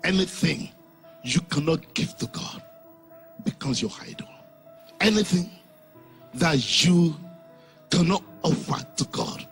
anything you cannot give to God becomes your idol. Anything that you cannot offer to God,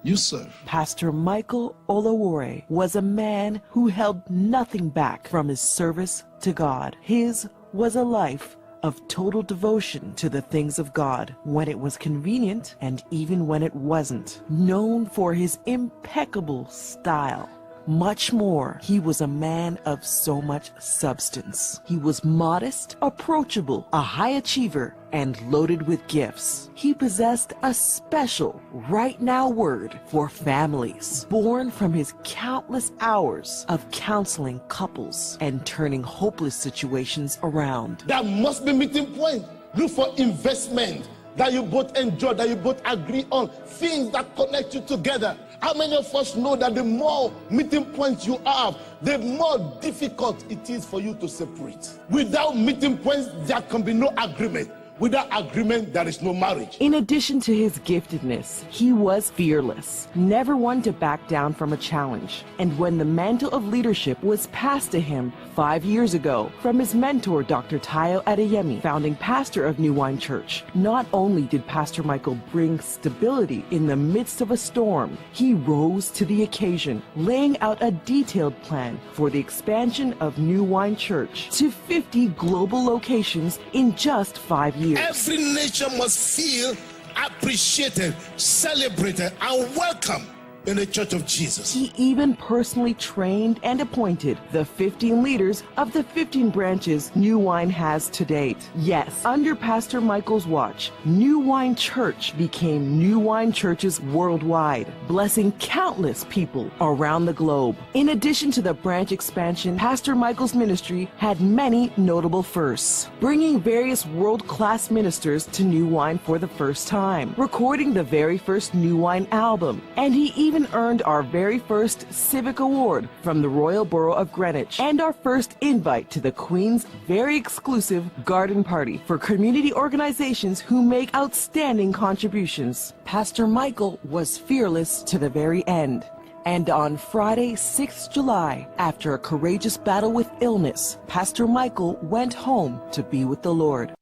you serve. Pastor Michael OLAWORE was a man who held nothing back from his service to God. His was a life of total devotion to the things of God when it was convenient and even when it wasn't. Known for his impeccable style. Much more, he was a man of so much substance. He was modest, approachable, a high achiever, and loaded with gifts. He possessed a special right now word for families, born from his countless hours of counseling couples and turning hopeless situations around. There must be meeting point. Look for investment that you both enjoy, that you both agree on, things that connect you together. How many of us know that the more meeting points you have, the more difficult it is for you to separate? Without meeting points, there can be no agreement. Without agreement, there is no marriage. In addition to his giftedness, he was fearless, never one to back down from a challenge. And when the mantle of leadership was passed to him 5 years ago from his mentor, Dr. Tayo Adeyemi, founding pastor of New Wine Church, not only did Pastor Michael bring stability in the midst of a storm, he rose to the occasion, laying out a detailed plan for the expansion of New Wine Church to 50 global locations in just 5 years. Every nation must feel appreciated, celebrated, and welcome in the Church of Jesus. He even personally trained and appointed the 15 leaders of the 15 branches New Wine has to date. Yes, under Pastor Michael's watch, New Wine Church became New Wine Churches worldwide, blessing countless people around the globe. In addition to the branch expansion, Pastor Michael's ministry had many notable firsts, bringing various world-class ministers to New Wine for the first time, recording the very first New Wine album, and he even earned our very first Civic Award from the Royal Borough of Greenwich and our first invite to the Queen's very exclusive garden party for community organizations who make outstanding contributions. Pastor Michael was fearless to the very end. And on Friday, 6th July, after a courageous battle with illness, Pastor Michael went home to be with the Lord.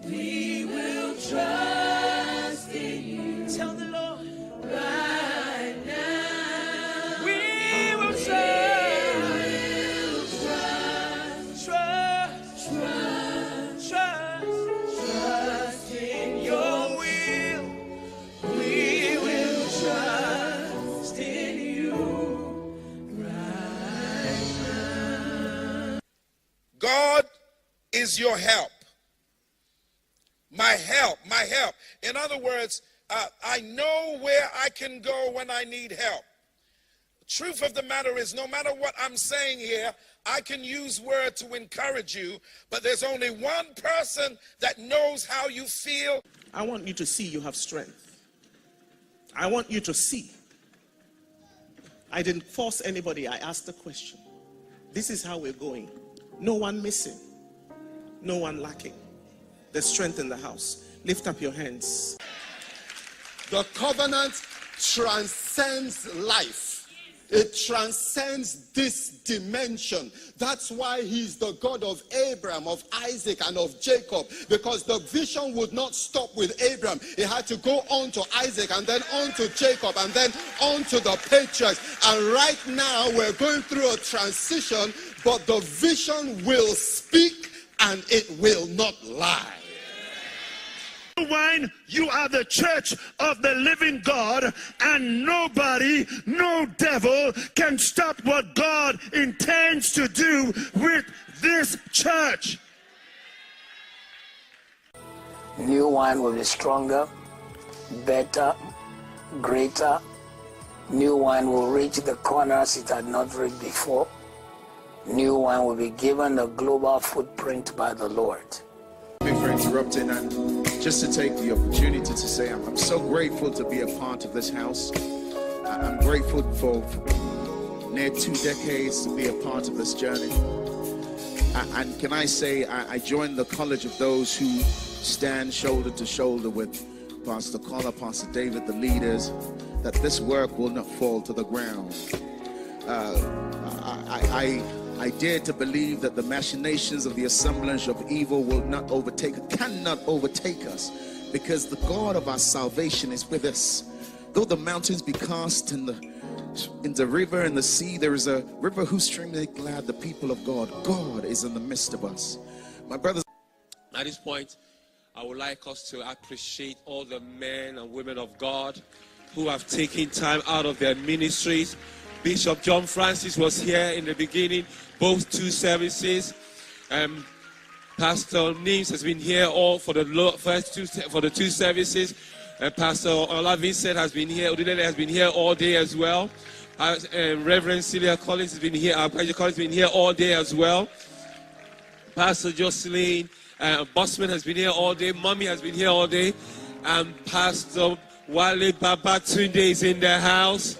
We will trust in you. Tell the Lord right now. We will trust in your will. We will trust in you right now. God is your help. My help, my help. In other words, I know where I can go when I need help. Truth of the matter is, no matter what I'm saying here, I can use words to encourage you, but there's only one person that knows how you feel. I want you to see you have strength. I want you to see. I didn't force anybody. I asked the question. This is how we're going. No one missing. No one lacking. There's strength in the house. Lift up your hands. The covenant transcends life. It transcends this dimension. That's why he's the God of Abraham, of Isaac, and of Jacob. Because the vision would not stop with Abraham. It had to go on to Isaac, and then on to Jacob, and then on to the patriarchs. And right now we're going through a transition, but the vision will speak and it will not lie. Wine, you are the church of the living God, and nobody, no devil can stop what God intends to do with this church. New Wine will be stronger, better, greater. New Wine will reach the corners it had not reached before. New Wine will be given a global footprint by the Lord. Thank you for interrupting, and just to take the opportunity to say I'm so grateful to be a part of this house. I'm grateful for near 2 decades to be a part of this journey. And can I say, I joined the college of those who stand shoulder to shoulder with Pastor Collar, Pastor David, the leaders, that this work will not fall to the ground. I dare to believe that the machinations of the assemblage of evil cannot overtake us, because the God of our salvation is with us. Though the mountains be cast in the river and the sea, there is a river whose stream they glad the people of God. God is in the midst of us. My brothers. At this point, I would like us to appreciate all the men and women of God who have taken time out of their ministries. Bishop John Francis was here in the beginning, both two services. Pastor Nims has been here all for the two services. Pastor Ola-Vincent has been here. Odilele has been here all day as well. Reverend Celia Collins has been here. Pastor Collins has been here all day as well. Pastor Jocelyn Bossman has been here all day. Mommy has been here all day. And Pastor Wale Babatunde is in the house.